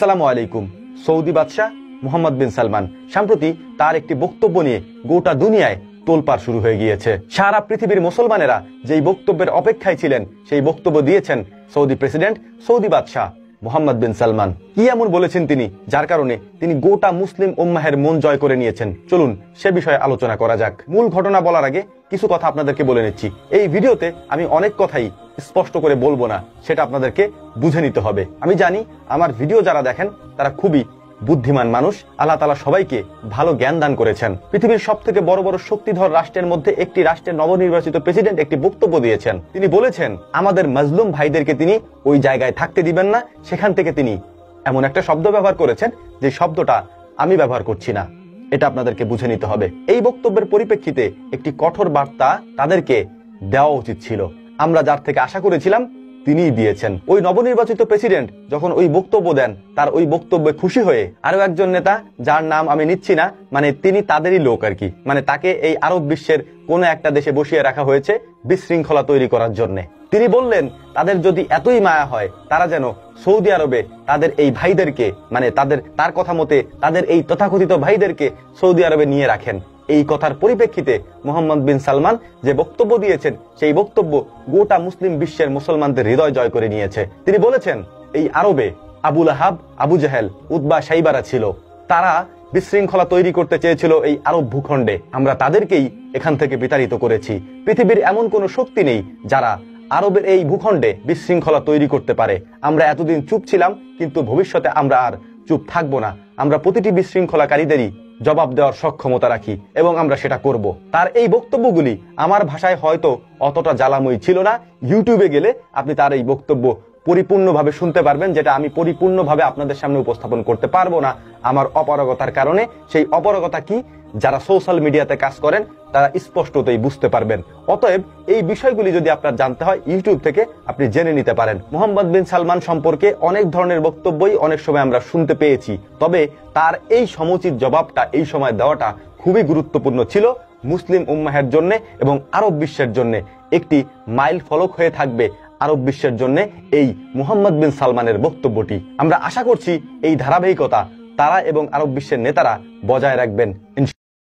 আসসালামু আলাইকুম। সৌদি বাদশাহ মোহাম্মদ বিন সালমান সম্প্রতি তার একটি বক্তব্য নিয়ে গোটা দুনিয়ায় তোলপাড় শুরু হয়ে গিয়েছে। সারা পৃথিবীর মুসলমানেরা যেই বক্তব্যের অপেক্ষায় ছিলেন সেই বক্তব্য দিয়েছেন সৌদি প্রেসিডেন্ট, সৌদি বাদশাহ মোহাম্মদ বিন সালমান। কি এমন বলেছেন তিনি, যার কারণে তিনি গোটা মুসলিম উম্মাহের মন জয় করে নিয়েছেন? চলুন সে বিষয়ে আলোচনা করা যাক। মূল ঘটনা বলার আগে কিছু কথা আপনাদেরকে বলে নিচ্ছি। এই ভিডিওতে আমি অনেক কথাই স্পষ্ট করে বলবো না, সেটা আপনাদেরকে বুঝে নিতে হবে। আমি জানি আমার ভিডিও যারা দেখেন তারা খুবই বুদ্ধিমান মানুষ। আল্লাহ তাআলা সবাইকে ভালো জ্ঞান দান করেছেন। পৃথিবীর সব থেকে বড় বড় শক্তিধর রাষ্ট্রের মধ্যে একটি রাষ্ট্রের নবনির্বাচিত প্রেসিডেন্ট একটি বক্তব্য দিয়েছেন। তিনি বলেছেন আমাদের মাজলুম ভাইদেরকে তিনি ওই জায়গায় থাকতে দিবেন না। সেখান থেকে তিনি এমন একটা শব্দ ব্যবহার করেছেন যে শব্দটা আমি ব্যবহার করছি না। এটা আপনাদেরকে বুঝে নিতে হবে। এই বক্তব্যের পরিপ্রেক্ষিতে একটি কঠোর বার্তা তাদেরকে দেওয়া উচিত ছিল। আমরা যার থেকে আশা করেছিলাম তিনিই দিয়েছেন। ওই নবনির্বাচিত প্রেসিডেন্ট যখন ওই বক্তব্য দেন, তার ওই বক্তব্যে খুশি হয়ে আরো একজন নেতা, যার নাম আমি নিচ্ছি না, মানে তিনি তাদেরই লোক আর কি, মানে তাকে এই আরব বিশ্বের কোন একটা দেশে বসিয়ে রাখা হয়েছে বিশৃঙ্খলা তৈরি করার জন্য। তিনি বললেন তাদের যদি এতই মায়া হয় তারা যেন সৌদি আরবে তাদের এই ভাইদেরকে, মানে তার কথা মতে তাদের এই তথাকথিত ভাইদেরকে সৌদি আরবে নিয়ে রাখেন। এই কথার পরিপ্রেক্ষিতে মোহাম্মদ বিন সালমান যে বক্তব্য দিয়েছেন সেই বক্তব্য গোটা মুসলিম বিশ্বের মুসলমানদের হৃদয় জয় করে নিয়েছে। তিনি বলেছেন এই আরবে আবু লাহাব, আবু জাহেল, উতবা, সাইবারা ছিল। তারা বিশৃঙ্খলা তৈরি করতে চেয়েছিল এই আরব ভূখণ্ডে। আমরা তাদেরকেই এখান থেকে বিতাড়িত করেছি। পৃথিবীর এমন কোন শক্তি নেই যারা আরবের এই ভূখণ্ডে বিশৃঙ্খলা তৈরি করতে পারে। আমরা এতদিন চুপ ছিলাম, কিন্তু ভবিষ্যতে আমরা আর চুপ থাকবো না। আমরা প্রতিটি বিশৃঙ্খলাকারীদেরই জবাব দেওয়ার সক্ষমতা রাখি এবং আমরা সেটা করব। তার এই বক্তব্যগুলি আমার ভাষায় হয়তো অতটা জ্বালাময়ী ছিল না। ইউটিউবে গেলে আপনি তার এই বক্তব্য পরিপূর্ণভাবে শুনতে পারবেন, যেটা আমি পরিপূর্ণভাবে আপনাদের সামনে উপস্থাপন করতে পারবো না আমার অপারগতার কারণে। সেই অপারগতা কি যারা সোশ্যাল মিডিয়াতে কাজ করেন তারা স্পষ্টতই বুঝতে পারবেন। অতএব এই বিষয়গুলি যদি আপনার জানতে হয় ইউটিউব থেকে আপনি জেনে নিতে পারেন। মোহাম্মদ বিন সালমান সম্পর্কে অনেক ধরনের বক্তব্যই অনেক সময় আমরা শুনতে পেয়েছি, তবে তার এই সমুচিত জবাবটা এই সময় দেওয়াটা খুবই গুরুত্বপূর্ণ ছিল মুসলিম উম্মাহের জন্য এবং আরব বিশ্বের জন্য। একটি মাইল ফলক হয়ে থাকবে আরব বিশ্বের জন্য এই মোহাম্মদ বিন সালমানের বক্তব্যটি। আমরা আশা করছি এই ধারাবাহিকতা তারা এবং আরব বিশ্বের নেতারা বজায় রাখবেন।